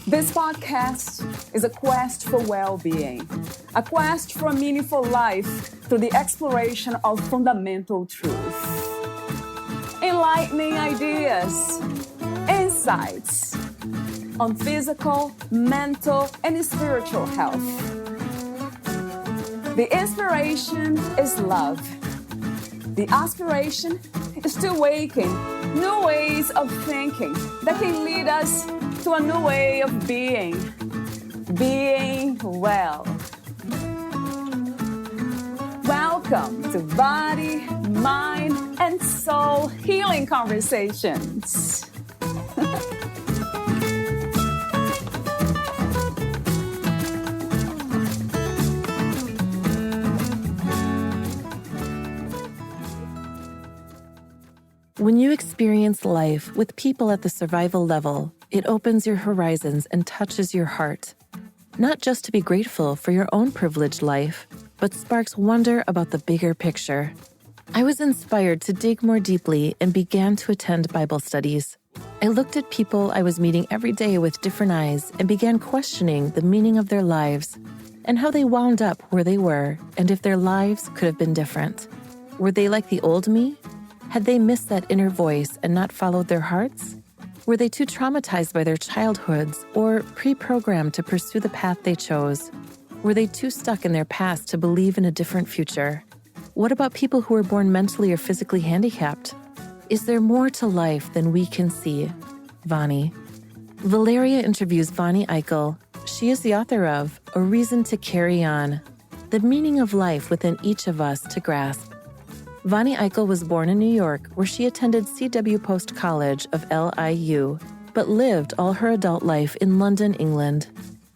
This podcast is a quest for well-being, a quest for a meaningful life through the exploration of fundamental truth. Enlightening ideas, insights on physical, mental, and spiritual health. The inspiration is love. The aspiration is to awaken new ways of thinking that can lead us to a new way of being well. Welcome to Body, Mind, and Soul Healing Conversations. When you experience life with people at the survival level, it opens your horizons and touches your heart. Not just to be grateful for your own privileged life, but sparks wonder about the bigger picture. I was inspired to dig more deeply and began to attend Bible studies. I looked at people I was meeting every day with different eyes and began questioning the meaning of their lives and how they wound up where they were and if their lives could have been different. Were they like the old me? Had they missed that inner voice and not followed their hearts? Were they too traumatized by their childhoods or pre-programmed to pursue the path they chose? Were they too stuck in their past to believe in a different future? What about people who were born mentally or physically handicapped? Is there more to life than we can see? Vony. Valeria interviews Vony Eichel. She is the author of A Reason to Carry On, the meaning of life within each of us to grasp. Vony Eichel was born in New York, where she attended C.W. Post College of LIU, but lived all her adult life in London, England.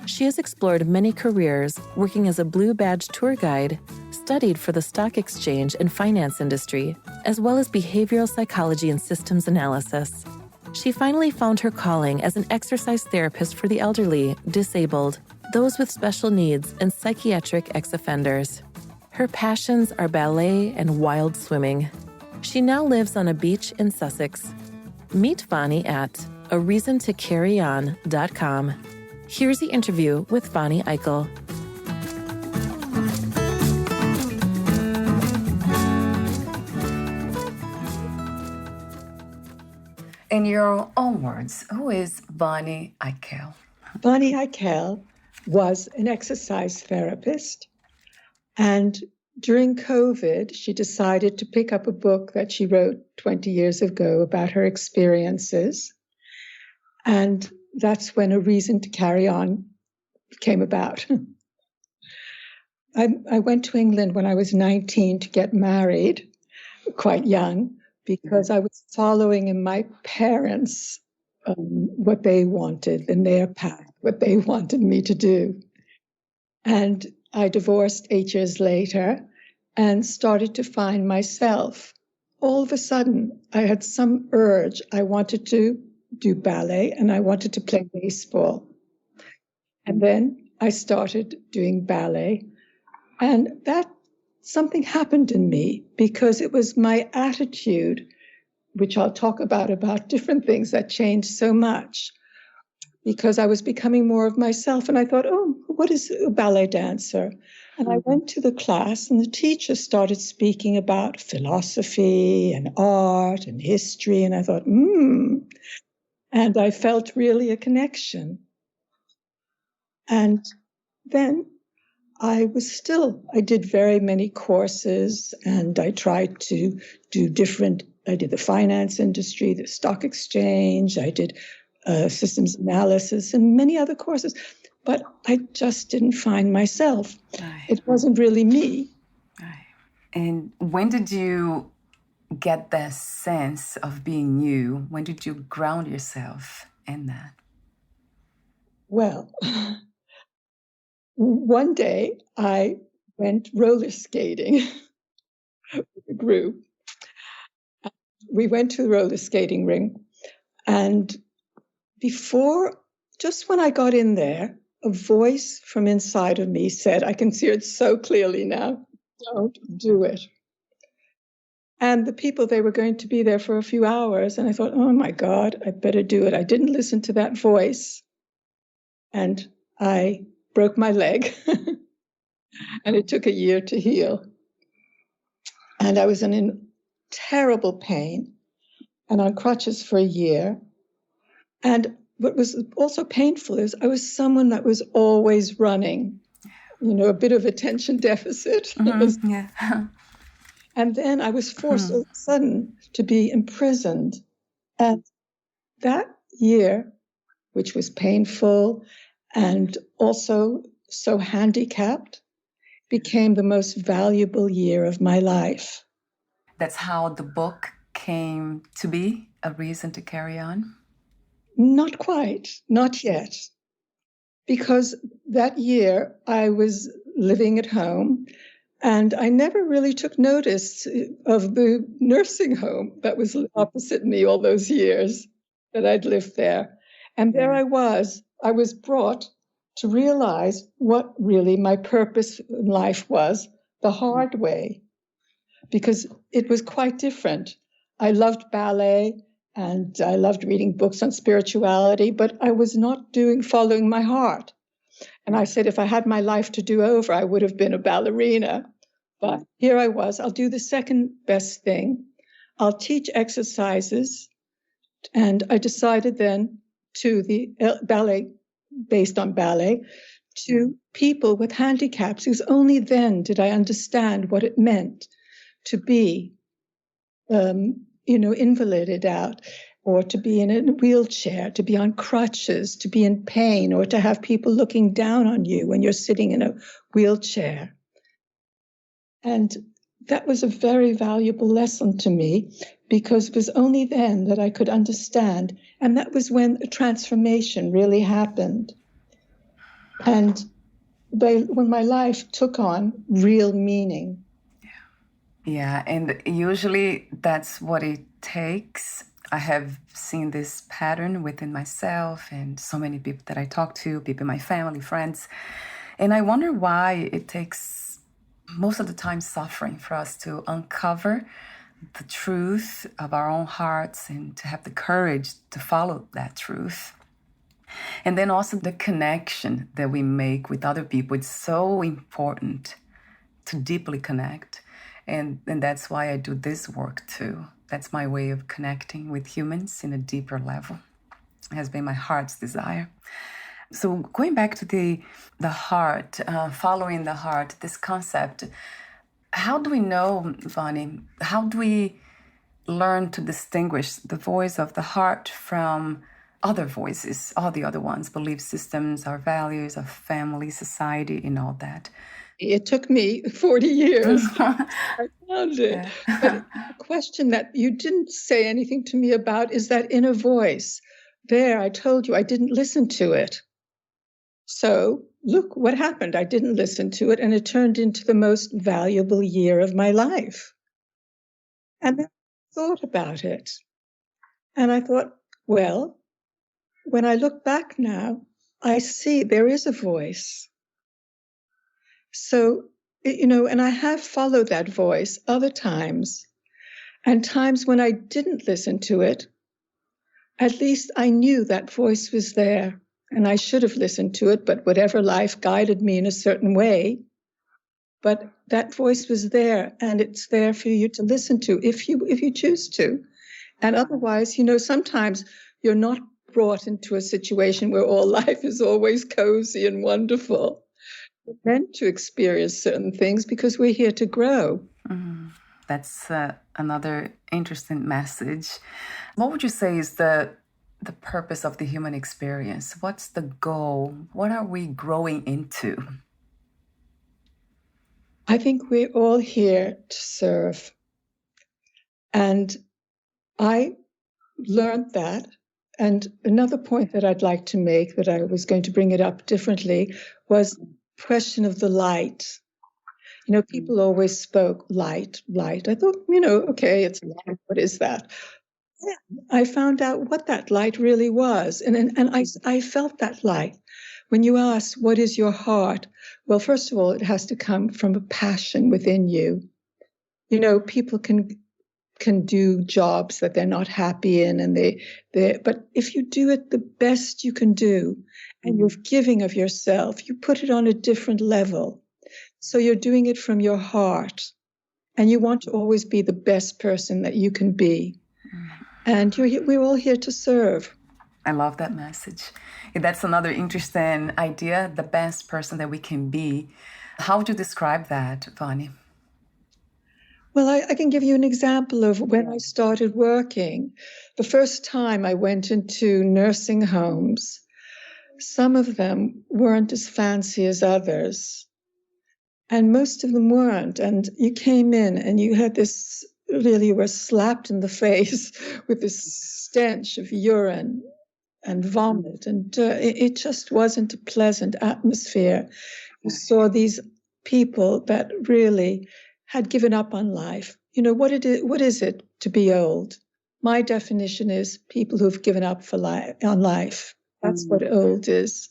She has explored many careers, working as a blue badge tour guide, studied for the stock exchange and finance industry, as well as behavioral psychology and systems analysis. She finally found her calling as an exercise therapist for the elderly, disabled, those with special needs, and psychiatric ex-offenders. Her passions are ballet and wild swimming. She now lives on a beach in Sussex. Meet Vony at areasontocarryon.com. Here's the interview with Vony Eichel. In your own words, who is Vony Eichel? Vony Eichel was an exercise therapist. And during COVID, she decided to pick up a book that she wrote 20 years ago about her experiences. And that's when A Reason to Carry On came about. I went to England when I was 19 to get married, quite young, because I was following in my parents what they wanted in their path, what they wanted me to do. And I divorced 8 years later and started to find myself. All of a sudden, I had some urge. I wanted to do ballet and I wanted to play baseball. And then I started doing ballet. And that something happened in me because it was my attitude, which I'll talk about different things that changed so much. Because I was becoming more of myself. And I thought, oh, what is a ballet dancer? And I went to the class and the teacher started speaking about philosophy and art and history. And I thought, And I felt really a connection. And then I did very many courses and I tried to do I did the finance industry, the stock exchange, I did systems analysis and many other courses, but I just didn't find myself. Right. It wasn't really me. Right. And when did you get that sense of being you? When did you ground yourself in that? Well, one day I went roller skating with a group. We went to the roller skating ring, and just when I got in there, a voice from inside of me said, I can see it so clearly now, don't do it. And the people, they were going to be there for a few hours. And I thought, oh my God, I better do it. I didn't listen to that voice. And I broke my leg. And it took a year to heal. And I was in terrible pain and on crutches for a year. And what was also painful is I was someone that was always running, a bit of attention deficit. Mm-hmm. Yeah. And then I was forced all of a sudden to be imprisoned. And that year, which was painful and also so handicapped, became the most valuable year of my life. That's how the book came to be, a reason to carry on? Not quite, not yet. Because that year I was living at home and I never really took notice of the nursing home that was opposite me all those years that I'd lived there. And there I was brought to realize what really my purpose in life was the hard way, because it was quite different. I loved ballet and I loved reading books on spirituality, but I was not following my heart. And I said, if I had my life to do over, I would have been a ballerina. But here I was, I'll do the second best thing. I'll teach exercises. And I decided then to the ballet, based on ballet, to people with handicaps, because only then did I understand what it meant to be, invalided out, or to be in a wheelchair, to be on crutches, to be in pain, or to have people looking down on you when you're sitting in a wheelchair. And that was a very valuable lesson to me, because it was only then that I could understand. And that was when a transformation really happened. And when my life took on real meaning. Yeah, and usually that's what it takes. I have seen this pattern within myself and so many people that I talk to, people in my family, friends. And I wonder why it takes most of the time suffering for us to uncover the truth of our own hearts and to have the courage to follow that truth. And then also the connection that we make with other people. It's so important to deeply connect. And that's why I do this work too. That's my way of connecting with humans in a deeper level. It has been my heart's desire. So going back to the heart, following the heart, this concept, how do we know, Vony, how do we learn to distinguish the voice of the heart from other voices, all the other ones, belief systems, our values, our family, society, and all that? It took me 40 years. I found it. Yeah. But a question that you didn't say anything to me about is that inner voice. There, I told you I didn't listen to it. So look what happened. I didn't listen to it, and it turned into the most valuable year of my life. And then I thought about it. And I thought, well, when I look back now, I see there is a voice. So, and I have followed that voice other times, and times when I didn't listen to it, at least I knew that voice was there, and I should have listened to it, but whatever life guided me in a certain way. But that voice was there, and it's there for you to listen to if you choose to. And otherwise, sometimes you're not brought into a situation where all life is always cozy and wonderful. We're meant to experience certain things because we're here to grow. Mm-hmm. That's another interesting message. What would you say is the purpose of the human experience? What's the goal? What are we growing into? I think we're all here to serve. And I learned that. And another point that I'd like to make, that I was going to bring it up differently, was the question of the light. People always spoke light. I thought, okay, it's light. What is that? I found out what that light really was. And I felt that light. when you ask, what is your heart? Well, first of all, it has to come from a passion within you. You know, people can do jobs that they're not happy in, and but if you do it the best you can do, and you're giving of yourself, you put it on a different level. So you're doing it from your heart, and you want to always be the best person that you can be. And we're all here to serve. I love that message. That's another interesting idea, the best person that we can be. How would you describe that, Vony? Well, I can give you an example of when I started working. The first time I went into nursing homes, some of them weren't as fancy as others, and most of them weren't. And you came in and you had this, really were slapped in the face with this stench of urine and vomit. And it just wasn't a pleasant atmosphere. You saw these people that really had given up on life. You know, what is it to be old? My definition is people who've given up on life. That's what old is.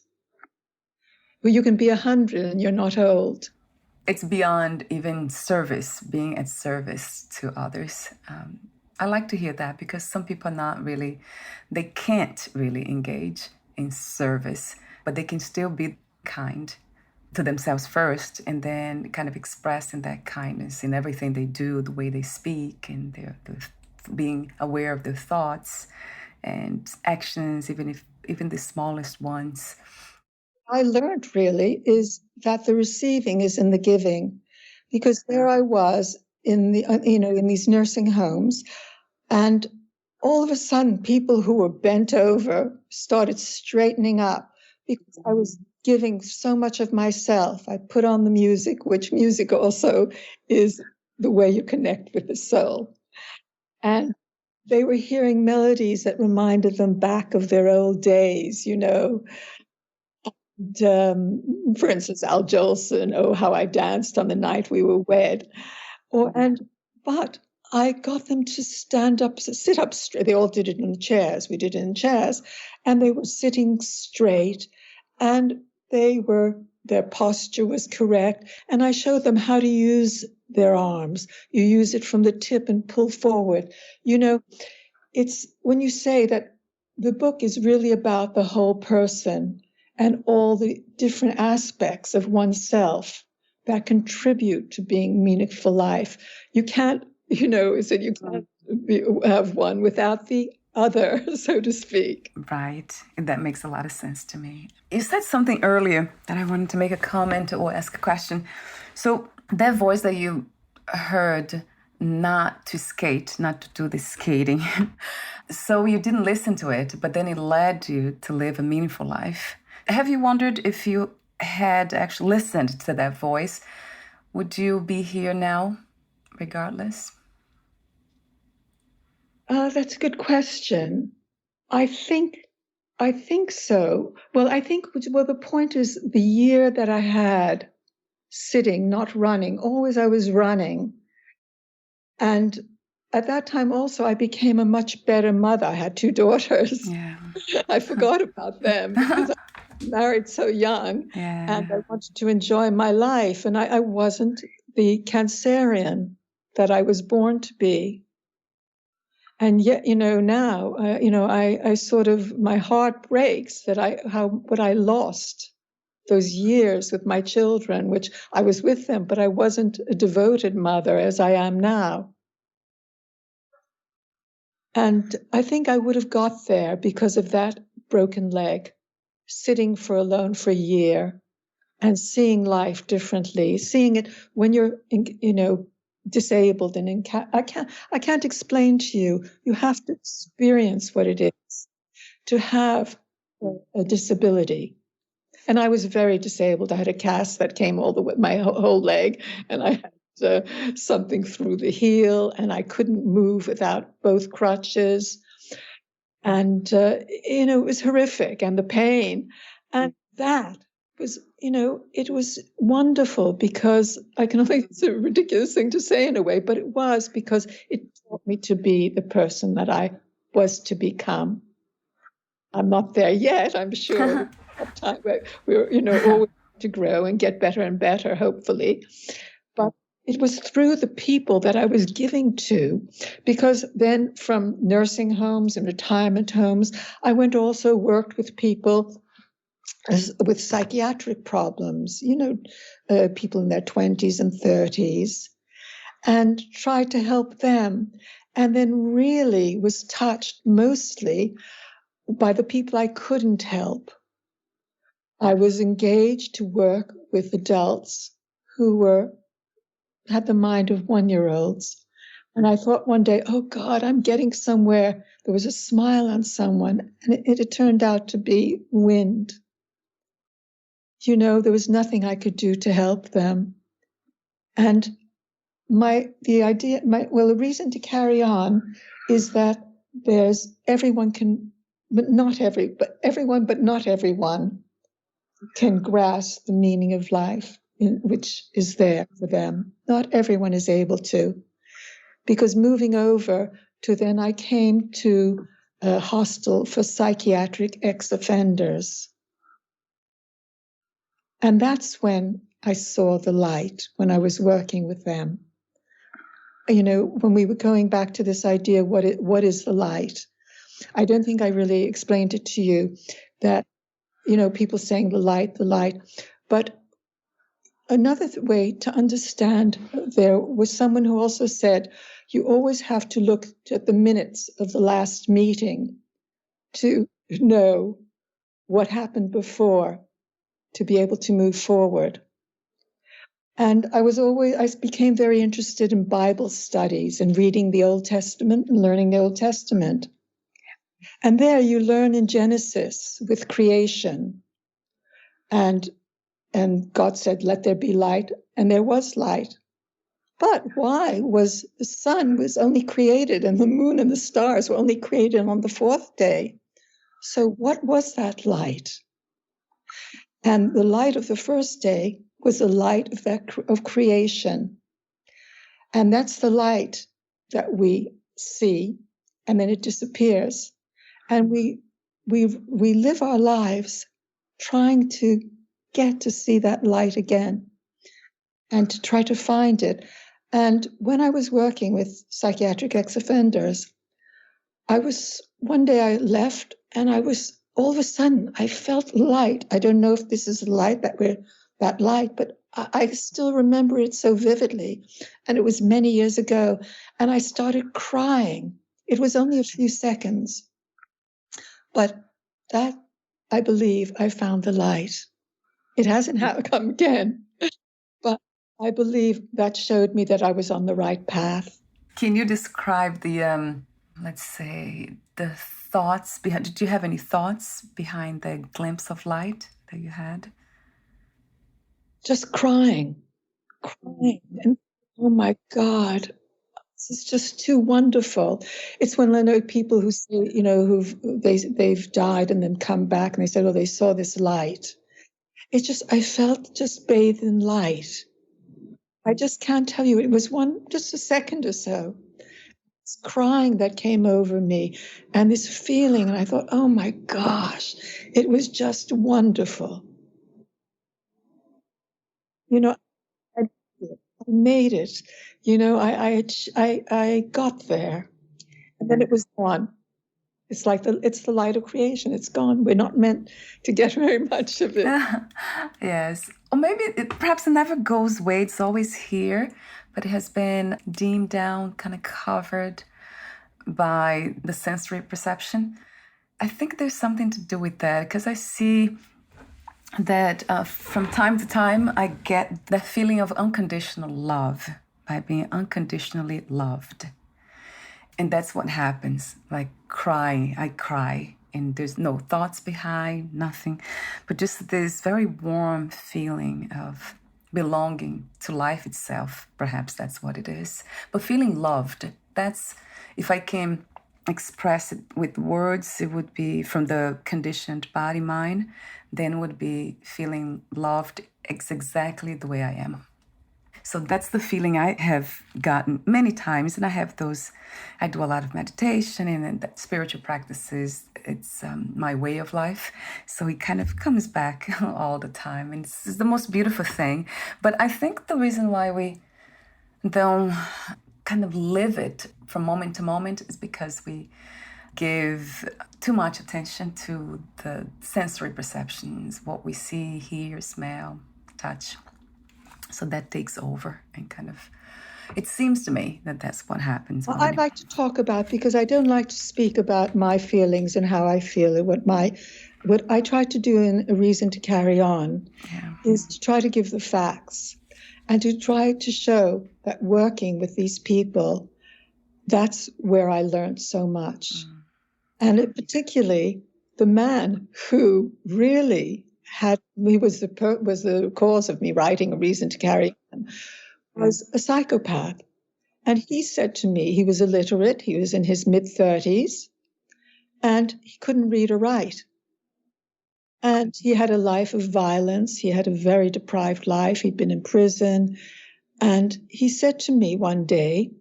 Well, you can be 100 and you're not old. It's beyond even service, being at service to others. I like to hear that, because some people are not really, they can't really engage in service, but they can still be kind to themselves first, and then kind of expressing that kindness in everything they do, the way they speak, and they're being aware of their thoughts and actions, even the smallest ones. I learned really is that the receiving is in the giving, because there I was in in these nursing homes, and all of a sudden people who were bent over started straightening up, because I was giving so much of myself. I put on the music, which music also is the way you connect with the soul. And they were hearing melodies that reminded them back of their old days, you know. And, for instance, Al Jolson, "Oh, How I Danced on the Night We Were Wed." But I got them to stand up, sit up straight. They all did it in the chairs. We did it in chairs. And they were sitting straight, and their posture was correct. And I showed them how to use their arms. You use it from the tip and pull forward. You know, it's when you say that the book is really about the whole person and all the different aspects of oneself that contribute to being meaningful life. You can't, you can't have one without the other, so to speak. Right. And that makes a lot of sense to me. You said something earlier that I wanted to make a comment or ask a question. So that voice that you heard, not to skate, not to do the skating. So you didn't listen to it, but then it led you to live a meaningful life. Have you wondered if you had actually listened to that voice, would you be here now, regardless? That's a good question. I think so. Well, the point is the year that I had sitting, not running, always I was running. And at that time also I became a much better mother. I had 2 daughters. Yeah. I forgot about them because I was married so young, and I wanted to enjoy my life. And I wasn't the Cancerian that I was born to be. And yet, now, I sort of, my heart breaks that what I lost those years with my children, which I was with them, but I wasn't a devoted mother as I am now. And I think I would have got there because of that broken leg, sitting alone for a year and seeing life differently, seeing it when you're, disabled and I can't explain to you. You have to experience what it is to have a disability. And I was very disabled. I had a cast that came all the way, my whole leg, and I had something through the heel, and I couldn't move without both crutches. And, it was horrific, and the pain. And that was, it was wonderful because I can only, it's a ridiculous thing to say in a way, but it was because it taught me to be the person that I was to become. I'm not there yet, I'm sure. time. We're always to grow and get better and better, hopefully. But it was through the people that I was giving to, because then from nursing homes and retirement homes, I also worked with people with psychiatric problems, people in their 20s and 30s, and tried to help them. And then really was touched mostly by the people I couldn't help. I was engaged to work with adults who had the mind of 1-year-olds. And I thought one day, oh God, I'm getting somewhere. There was a smile on someone, and it turned out to be wind. There was nothing I could do to help them. And the reason to carry on is that everyone, but not everyone can grasp the meaning of life, which is there for them. Not everyone is able to. Because moving over to then I came to a hostel for psychiatric ex-offenders. And that's when I saw the light, when I was working with them. When we were going back to this idea, what is the light? I don't think I really explained it to you, that, people saying the light. But another way to understand, there was someone who also said, you always have to look at the minutes of the last meeting to know what happened before, to be able to move forward. And I became very interested in Bible studies and reading the Old Testament and learning the Old Testament. And there you learn in Genesis with creation. And God said, let there be light, and there was light. But why was the sun was only created and the moon and the stars were only created on the fourth day? So what was that light? And the light of the first day was the light of creation. And that's the light that we see, and then it disappears. And we live our lives trying to get to see that light again and to try to find it. And when I was working with psychiatric ex-offenders, one day I left, and all of a sudden, I felt light. I don't know if this is the light that light, but I still remember it so vividly. And it was many years ago, and I started crying. It was only a few seconds, but that, I believe, I found the light. It hasn't come again, but I believe that showed me that I was on the right path. Can you describe the, let's say, the thoughts behind? Did you have any thoughts behind the glimpse of light that you had? Just crying. And oh my God, this is just too wonderful. It's when I know people who say, they've died and then come back and they said, oh, they saw this light. I felt just bathed in light. I just can't tell you. It was just a second or so. This crying that came over me and this feeling. And I thought, oh my gosh, it was just wonderful. I made it. I got there, and then it was gone. It's the light of creation. It's gone. We're not meant to get very much of it. Yes. Or maybe perhaps it never goes away. It's always here, but it has been dimmed down, kind of covered by the sensory perception. I think there's something to do with that, because I see that from time to time I get the feeling of unconditional love by being unconditionally loved. And that's what happens, like crying. I cry, and there's no thoughts behind, nothing, but just this very warm feeling of belonging to life itself. Perhaps that's what it is. But feeling loved, that's, if I can express it with words, it would be from the conditioned body mind, then would be feeling loved exactly the way I am. So that's the feeling I have gotten many times. And I do a lot of meditation and that spiritual practices. It's my way of life. So it kind of comes back all the time. And it's the most beautiful thing. But I think the reason why we don't kind of live it from moment to moment is because we give too much attention to the sensory perceptions, what we see, hear, smell, touch. So that takes over and kind of, it seems to me that that's what happens. Well, I'd like to talk about, because I don't like to speak about my feelings and how I feel it. What I try to do in A Reason to Carry On is to try to give the facts and to try to show that working with these people, that's where I learned so much. And particularly the man who really was the cause of me writing A Reason to Carry On, was a psychopath. And he said to me, he was illiterate, he was in his mid-30s, and he couldn't read or write. And he had a life of violence. He had a very deprived life. He'd been in prison. And he said to me one day,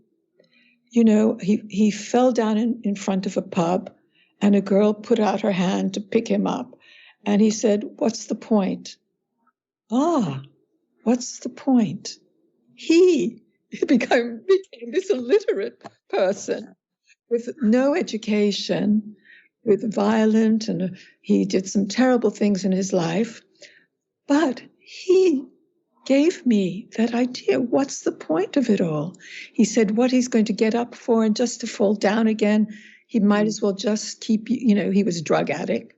he fell down in front of a pub, and a girl put out her hand to pick him up. And he said, "What's the point?" What's the point? He became this illiterate person with no education, with violent, and he did some terrible things in his life. But he gave me that idea. What's the point of it all? He said what he's going to get up for, and just to fall down again, he might as well just keep, he was a drug addict.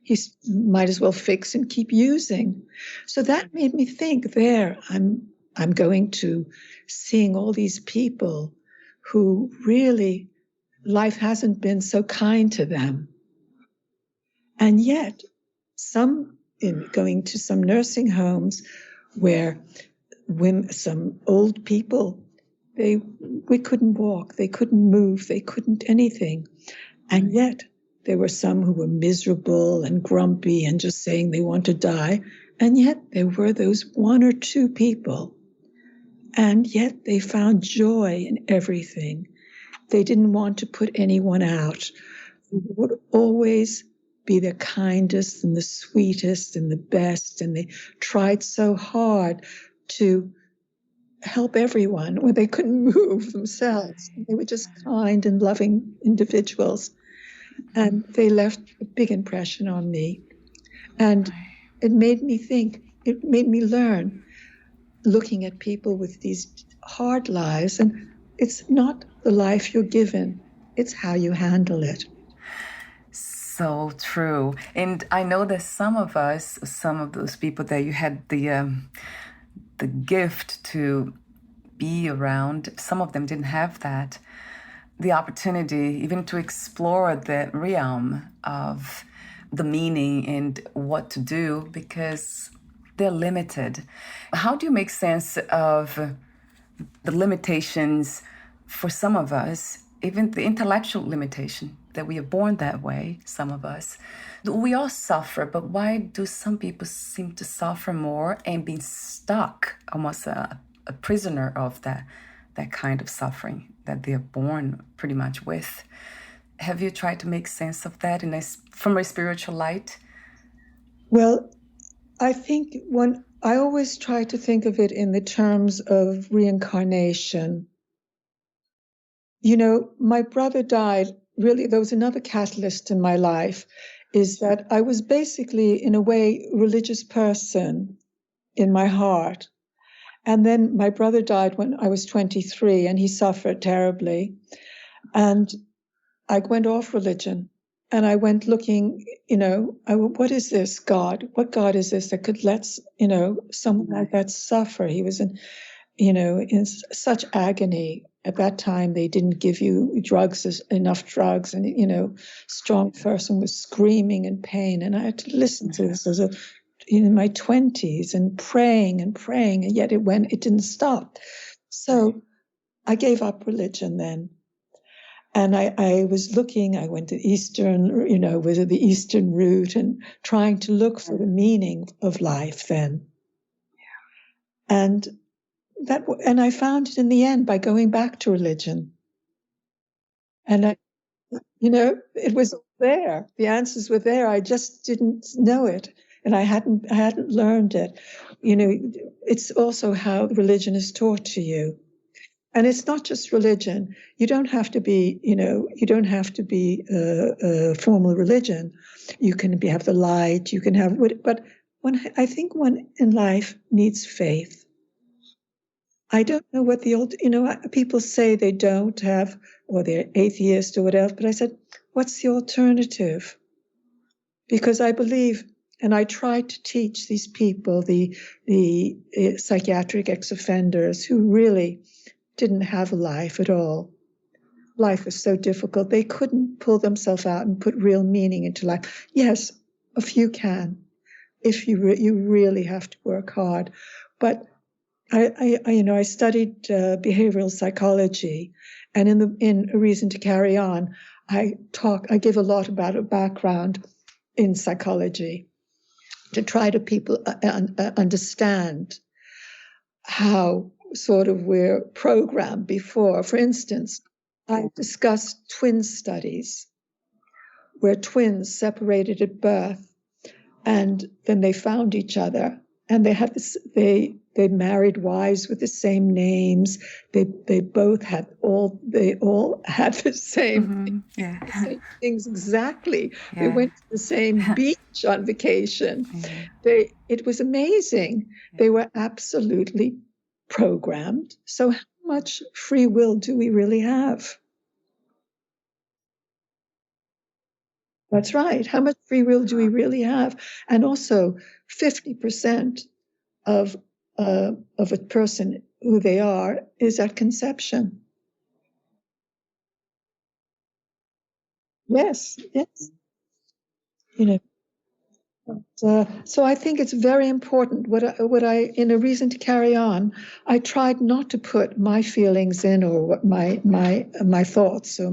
He might as well fix and keep using. So that made me think I'm going to seeing all these people who really, life hasn't been so kind to them. And yet, going to some nursing homes where some old people, we couldn't walk, they couldn't move, they couldn't anything. And yet there were some who were miserable and grumpy and just saying they want to die. And yet there were those one or two people. And yet they found joy in everything. They didn't want to put anyone out. They would always be the kindest and the sweetest and the best. And they tried so hard to help everyone when they couldn't move themselves. They were just kind and loving individuals. And they left a big impression on me. And it made me think, it made me learn, looking at people with these hard lives. And it's not the life you're given, it's how you handle it. So true. And I know that some of those people that you had the gift to be around, some of them didn't have that. The opportunity even to explore the realm of the meaning and what to do, because they're limited. How do you make sense of the limitations for some of us, even the intellectual limitation that we are born that way, some of us? We all suffer, but why do some people seem to suffer more and be stuck, almost a prisoner of that kind of suffering that they're born pretty much with? Have you tried to make sense of that from a spiritual light? Well, I think I always try to think of it in the terms of reincarnation. My brother died. Really, there was another catalyst in my life, is that I was basically, in a way, a religious person in my heart. And then my brother died when I was 23, and he suffered terribly. And I went off religion, and I went looking, what is this God? What God is this that could let, someone like that suffer? He was in such agony. At that time, they didn't give you enough drugs, and, strong person was screaming in pain. And I had to listen to this in my 20s and praying, and yet it didn't stop. So I gave up religion then. And I was looking, I went to the Eastern route and trying to look for the meaning of life then. And and I found it in the end by going back to religion. And it was there. The answers were there. I just didn't know it, and I hadn't learned it. It's also how religion is taught to you, and it's not just religion. You don't have to be, formal religion. You can have the light. You can have, but I think one in life needs faith. I don't know what the old, people say they don't have, or they're atheist or whatever, but I said, what's the alternative? Because I believe, and I tried to teach these people, the psychiatric ex-offenders who really didn't have a life at all. Life was so difficult. They couldn't pull themselves out and put real meaning into life. Yes, a few can, if you really have to work hard. But I studied behavioral psychology, and in A Reason to Carry On, I give a lot about a background in psychology to try to people understand how sort of we're programmed before. For instance, I discussed twin studies where twins separated at birth, and then they found each other, and they had this. They married wives with the same names. They all had the same, the same things exactly. Yeah. They went to the same beach on vacation. Yeah. It was amazing. Yeah. They were absolutely programmed. So how much free will do we really have? That's right. How much free will do we really have? And also 50% of a person, who they are, is at conception. Yes. So I think it's very important. What I in A Reason to Carry On, I tried not to put my feelings in, or what my thoughts, or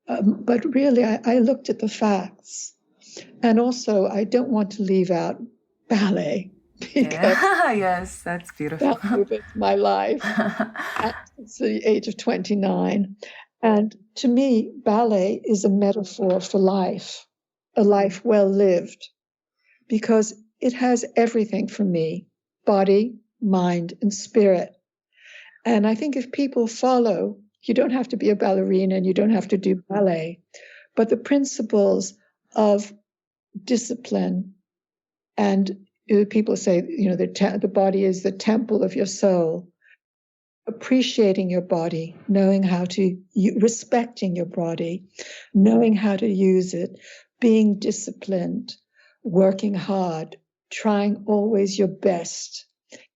but really I looked at the facts, and also I don't want to leave out ballet. Yes, that's beautiful. It's my life since the age of 29. And to me, ballet is a metaphor for life, a life well lived, because it has everything for me: body, mind, and spirit. And I think if people follow, you don't have to be a ballerina and you don't have to do ballet, but the principles of discipline, and people say, the body is the temple of your soul. Appreciating your body, knowing how to, respecting your body, knowing how to use it, being disciplined, working hard, trying always your best.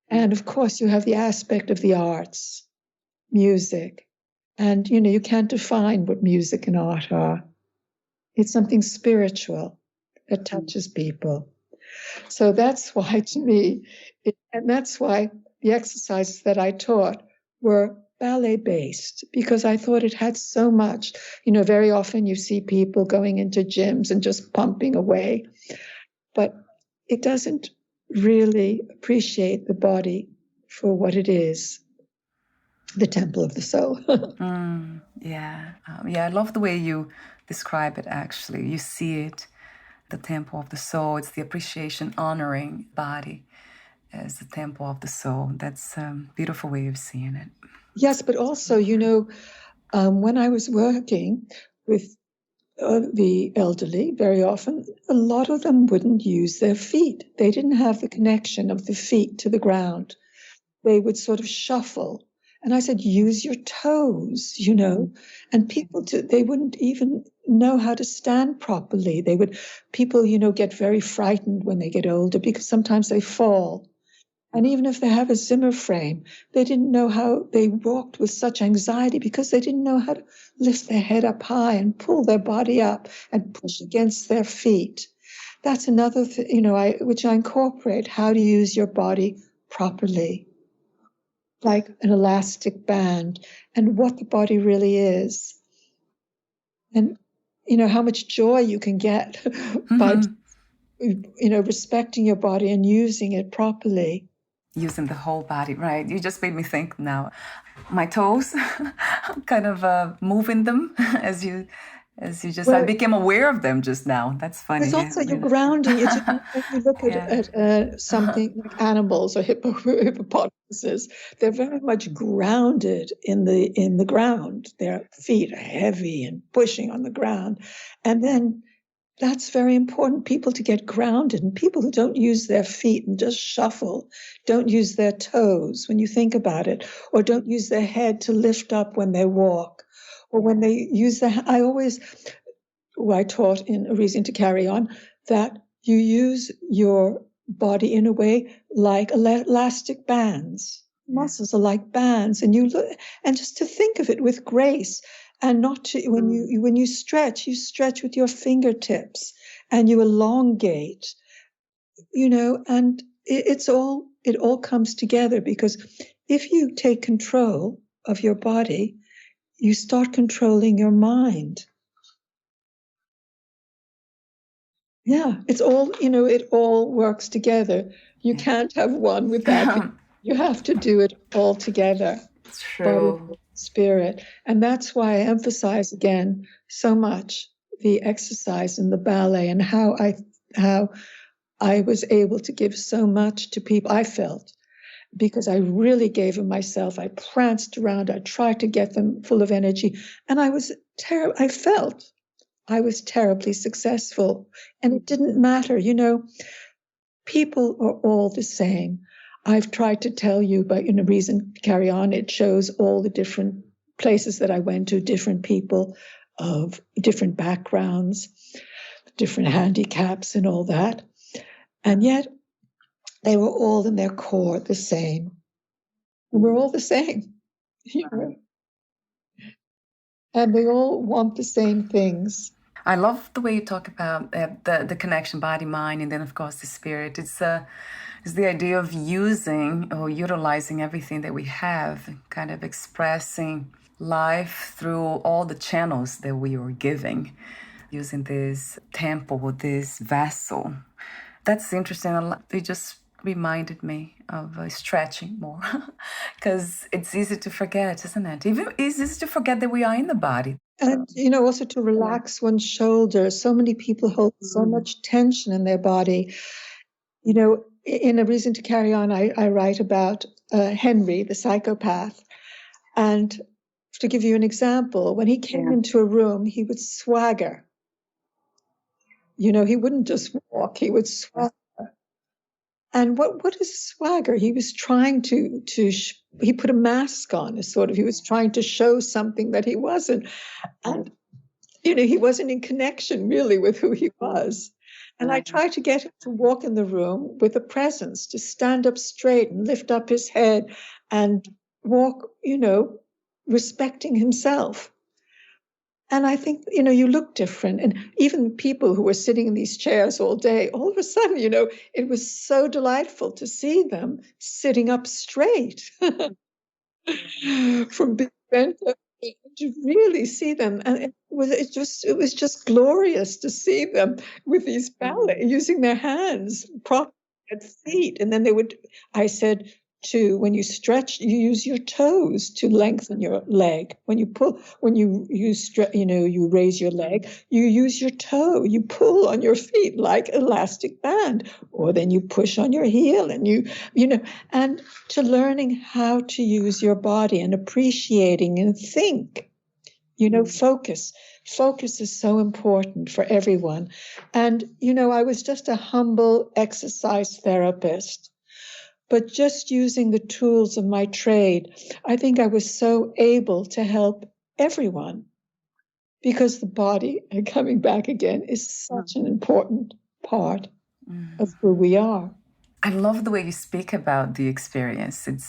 And of course, you have the aspect of the arts, music. And, you can't define what music and art are. It's something spiritual that touches people. So that's why, to me, and that's why the exercises that I taught were ballet-based, because I thought it had so much. Very often you see people going into gyms and just pumping away, but it doesn't really appreciate the body for what it is, the temple of the soul. Yeah, I love the way you describe it, actually. You see it, the temple of the soul. It's the appreciation, honoring body as the temple of the soul. That's a beautiful way of seeing it. Yes, but also, when I was working with the elderly, very often, a lot of them wouldn't use their feet. They didn't have the connection of the feet to the ground. They would sort of shuffle. And I said, use your toes, and people, they wouldn't even know how to stand properly. People, get very frightened when they get older because sometimes they fall. And even if they have a Zimmer frame, they didn't know how. They walked with such anxiety because they didn't know how to lift their head up high and pull their body up and push against their feet. That's another thing, which I incorporate, how to use your body properly, like an elastic band, and what the body really is. And, how much joy you can get by, respecting your body and using it properly. using the whole body, right? You just made me think now. My toes, kind of moving them as you just, I Well, became aware of them just now. That's funny. there's Yeah, also you're really. grounding. It's, when you look Yeah. at something like animals or hippopotamuses, they're very much grounded in the ground. Their feet are heavy and pushing on the ground, and then that's very important. People to get grounded, and people who don't use their feet and just shuffle, don't use their toes when you think about it, or don't use their head to lift up when they walk, or when they use I taught in A Reason to Carry On, that you use your body in a way like elastic bands. Muscles are like bands, and you look, and just to think of it with grace, and not to when you stretch with your fingertips, and you elongate, and it all comes together, because if you take control of your body, you start controlling your mind. Yeah, it's all, it all works together. You can't have one without, you have to do it all together. It's Body, true. spirit. And that's why I emphasize again so much the exercise and the ballet, and how I was able to give so much to people. I felt, because I really gave of myself. I pranced around. I tried to get them full of energy, and I felt I was terribly successful, and it didn't matter. People are all the same. I've tried to tell you, but A Reason to Carry On, it shows all the different places that I went to, different people of different backgrounds, different handicaps and all that. And yet they were all in their core the same. We're all the same. And they all want the same things. I love the way you talk about the connection, body, mind, and then of course the spirit. It's the idea of using or utilizing everything that we have, kind of expressing life through all the channels that we were giving, using this temple, this vessel. That's interesting. It just reminded me of stretching more, because it's easy to forget, isn't it? It's easy to forget that we are in the body. And, also to relax one's shoulders. So many people hold so much tension in their body. In A Reason to Carry On, I write about Henry, the psychopath. And to give you an example, when he came into a room, he would swagger. He wouldn't just walk, he would swagger. And what is swagger? He was trying he put a mask on, he was trying to show something that he wasn't. And, he wasn't in connection really with who he was. And I tried to get him to walk in the room with a presence, to stand up straight and lift up his head and walk, respecting himself. And I think, you look different. And even people who were sitting in these chairs all day, all of a sudden, it was so delightful to see them sitting up straight from being bent up, to really see them. And it was just glorious to see them with these ballet, using their hands, propping their feet. And then I said, when you stretch, you use your toes to lengthen your leg. When you pull, you raise your leg, you use your toe, you pull on your feet like elastic band, or then you push on your heel, and and to learning how to use your body and appreciating and think, focus. Focus is so important for everyone. And, I was just a humble exercise therapist. But just using the tools of my trade, I think I was so able to help everyone, because the body, and coming back again, is such an important part of who we are. I love the way you speak about the experience. It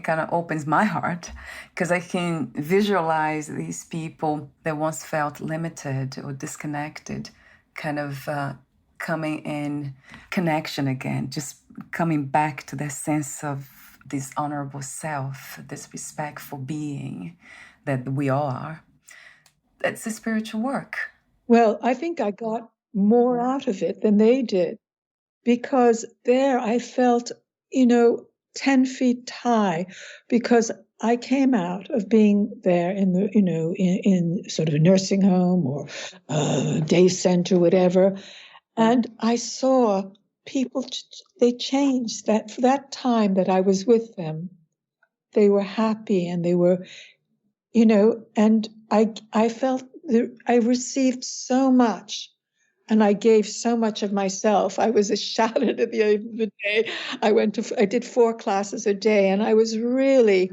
kind of opens my heart, because I can visualize these people that once felt limited or disconnected, kind of coming in connection again, just coming back to the sense of this honorable self, this respectful being that we are. That's the spiritual work. Well, I think I got more out of it than they did, because there I felt 10 feet high, because I came out of being there in the, in sort of a nursing home or a day center, whatever. And I saw people, they changed that for that time that I was with them. They were happy and they were, and I felt I received so much. And I gave so much of myself. I was shattered at the end of the day. I did 4 classes a day, and I was really,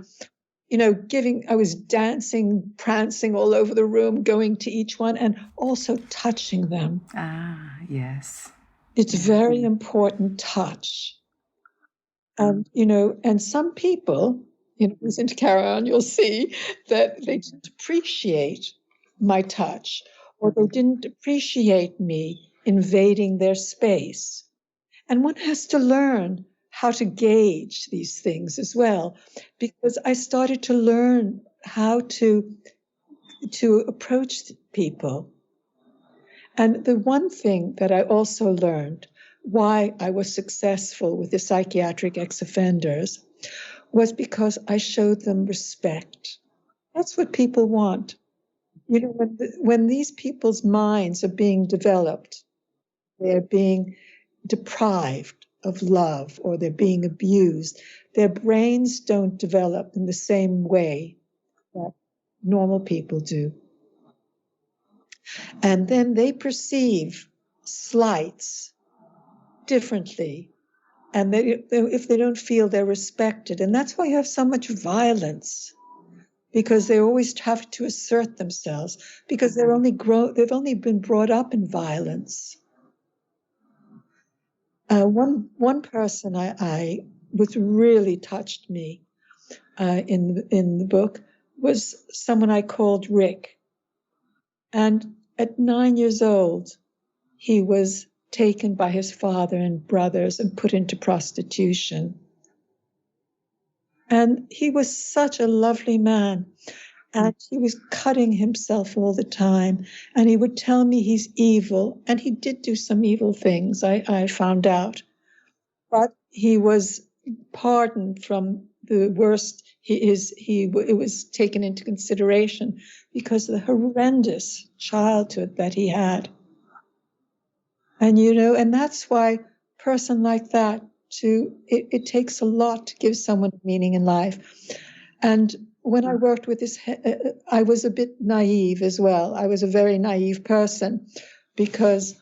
I was dancing, prancing all over the room, going to each one, and also touching them. Ah, yes. It's very important, touch. And, and some people, listen to Karen, you'll see that they didn't appreciate my touch, or they didn't appreciate me invading their space. And one has to learn how to gauge these things as well, because I started to learn how to approach people. And the one thing that I also learned, why I was successful with the psychiatric ex-offenders, was because I showed them respect. That's what people want. When these people's minds are being developed, they're being deprived of love or they're being abused, their brains don't develop in the same way that normal people do. And then they perceive slights differently. And if they don't feel they're respected, and that's why you have so much violence, because they always have to assert themselves, because they've only been brought up in violence. One person I was really touched me in the book was someone I called Rick, and at 9 years old, he was taken by his father and brothers and put into prostitution. And he was such a lovely man. And he was cutting himself all the time. And he would tell me he's evil. And he did do some evil things, I found out. But he was pardoned from the worst. It was taken into consideration because of the horrendous childhood that he had. And, and that's why a person like that, it takes a lot to give someone meaning in life. And when I worked with this, I was a bit naive as well. I was a very naive person because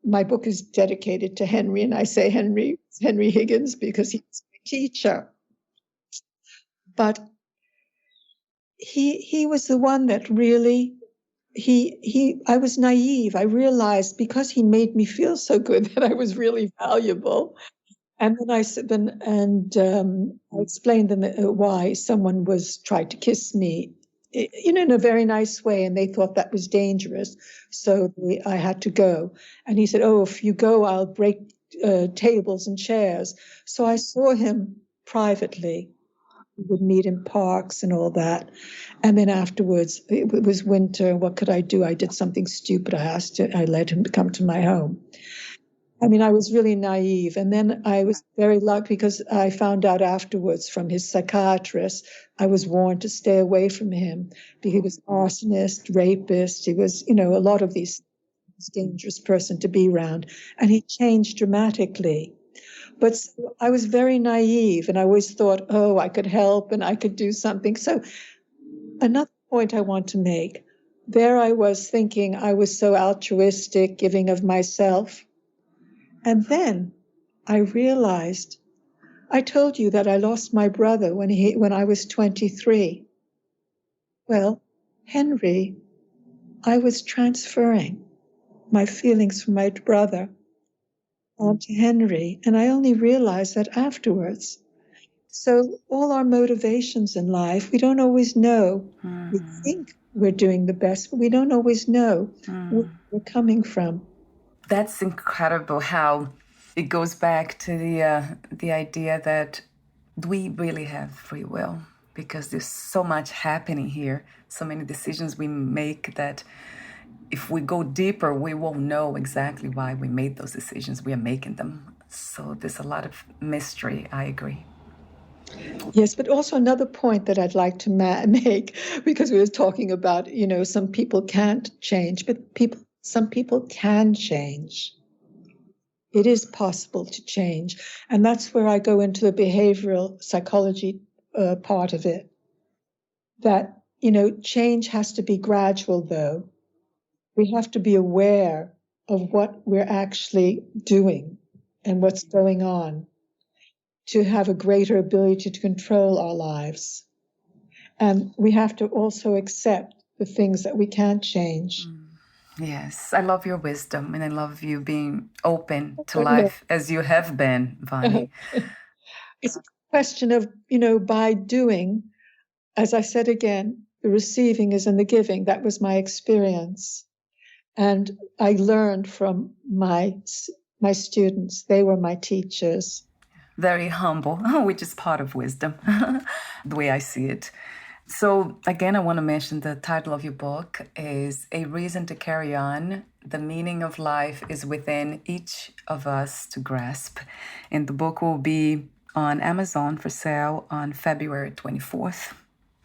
my book is dedicated to Henry, and I say Henry Higgins because he was my teacher. But he was the one that really, I was naive. I realized because he made me feel so good that I was really valuable. And then I explained them why someone tried to kiss me, in a very nice way, and they thought that was dangerous. So I had to go. And he said, "Oh, if you go, I'll break tables and chairs." So I saw him privately. We would meet in parks and all that. And then afterwards, it was winter. What could I do? I did something stupid. I let him come to my home. I mean, I was really naive. And then I was very lucky because I found out afterwards from his psychiatrist, I was warned to stay away from him because he was an arsonist, rapist. He was, a lot of these dangerous person to be around. And he changed dramatically. But so I was very naive and I always thought, oh, I could help and I could do something. So another point I want to make, there I was thinking I was so altruistic, giving of myself. And then I realized, I told you that I lost my brother when I was 23. Well, Henry, I was transferring my feelings from my brother onto Henry, and I only realized that afterwards. So all our motivations in life, we don't always know. We think we're doing the best, but we don't always know where we're coming from. That's incredible how it goes back to the idea that we really have free will, because there's so much happening here, so many decisions we make that if we go deeper, we won't know exactly why we made those decisions. We are making them. So there's a lot of mystery, I agree. Yes, but also another point that I'd like to make, because we were talking about, some people can't change, but some people can change. It is possible to change. And that's where I go into the behavioral psychology part of it. That, change has to be gradual, though. We have to be aware of what we're actually doing and what's going on to have a greater ability to control our lives. And we have to also accept the things that we can't change. Yes, I love your wisdom, and I love you being open to life as you have been, Vony. It's a question of, by doing, as I said again, the receiving is in the giving. That was my experience. And I learned from my students. They were my teachers. Very humble, which is part of wisdom, the way I see it. So again, I want to mention the title of your book is A Reason to Carry On. The meaning of life is within each of us to grasp. And the book will be on Amazon for sale on February 24th.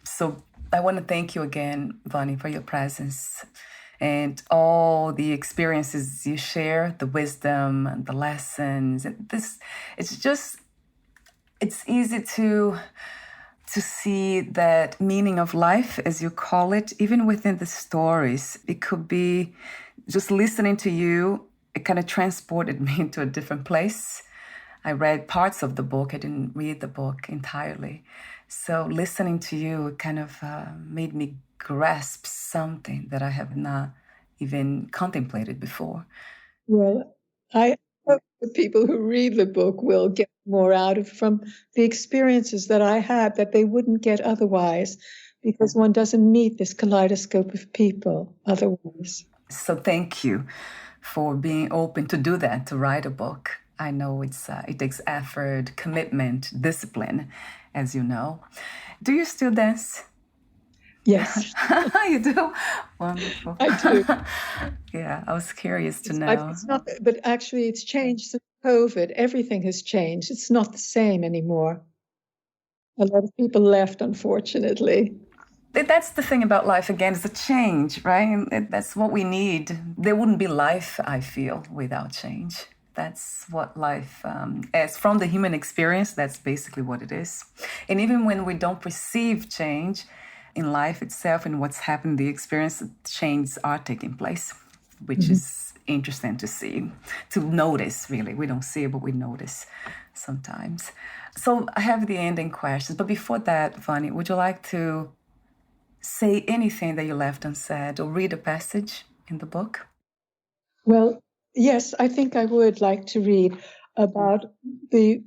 So I want to thank you again, Vony, for your presence and all the experiences you share, the wisdom and the lessons. It's easy to see that meaning of life, as you call it, even within the stories. It could be just listening to you, it kind of transported me into a different place. I read parts of the book. I didn't read the book entirely. So listening to you kind of made me grasp something that I have not even contemplated before. Well, I hope the people who read the book will get more out of from the experiences that I had that they wouldn't get otherwise, because one doesn't meet this kaleidoscope of people otherwise. So thank you for being open to do that, to write a book. I know it takes effort, commitment, discipline, as you know. Do you still dance? Yes. You do? Wonderful. I do. Yeah, I was curious to know. It's not, but actually it's changed since COVID. Everything has changed. It's not the same anymore. A lot of people left, unfortunately. That's the thing about life, again, is a change, right? That's what we need. There wouldn't be life, I feel, without change. That's what life is. From the human experience, that's basically what it is. And even when we don't perceive change in life itself and what's happening, the experience, changes are taking place, which is interesting to see, to notice, really. We don't see it, but we notice sometimes. So I have the ending questions. But before that, Vony, would you like to say anything that you left unsaid or read a passage in the book? Well, yes, I think I would like to read about when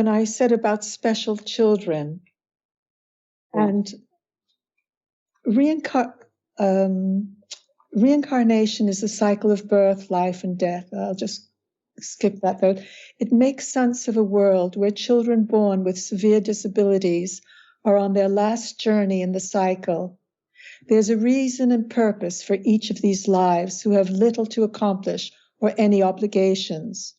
I said about special children and reincarnation is a cycle of birth, life, and death. I'll just skip that though. It makes sense of a world where children born with severe disabilities are on their last journey in the cycle. There's a reason and purpose for each of these lives who have little to accomplish or any obligations.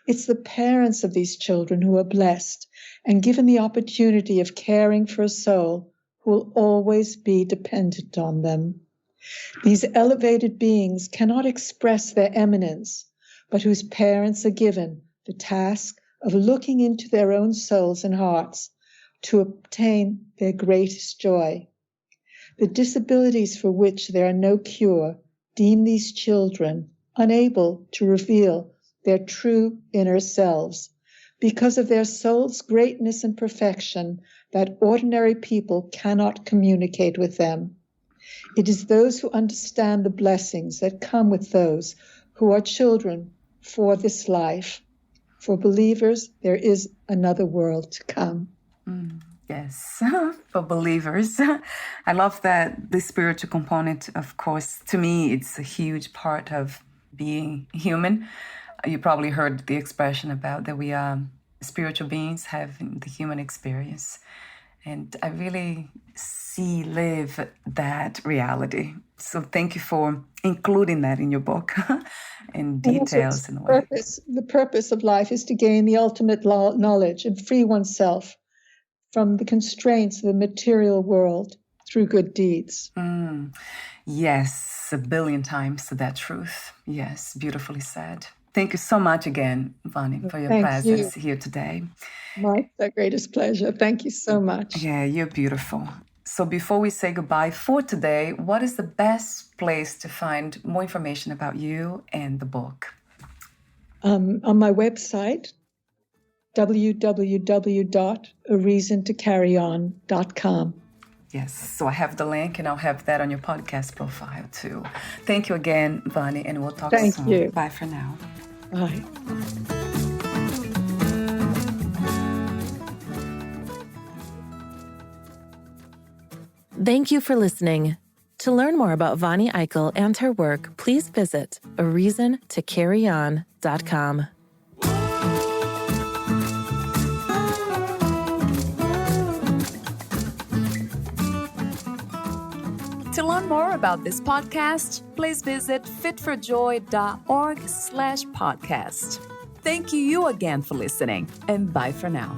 It's the parents of these children who are blessed and given the opportunity of caring for a soul who will always be dependent on them. These elevated beings cannot express their eminence, but whose parents are given the task of looking into their own souls and hearts to obtain their greatest joy. The disabilities for which there are no cure deem these children unable to reveal their true inner selves because of their soul's greatness and perfection that ordinary people cannot communicate with them. It is those who understand the blessings that come with those who are children for this life. For believers, there is another world to come. Yes, for believers. I love that the spiritual component, of course, to me, it's a huge part of being human. You probably heard the expression about that we are spiritual beings having the human experience. And I really live that reality. So thank you for including that in your book in details in a way. The purpose of life is to gain the ultimate knowledge and free oneself from the constraints of the material world through good deeds. Yes, a billion times to that truth. Yes, beautifully said. Thank you so much again, Vony, for your presence here today. My greatest pleasure. Thank you so much. Yeah, you're beautiful. So before we say goodbye for today, what is the best place to find more information about you and the book? On my website, www.areasontocarryon.com. Yes, so I have the link and I'll have that on your podcast profile too. Thank you again, Vony, and we'll talk soon. Thank you. Bye for now. Bye. Thank you for listening. To learn more about Vony Eichel and her work, please visit areasontocarryon.com. To learn more about this podcast, please visit fitforjoy.org/podcast. Thank you again for listening, and bye for now.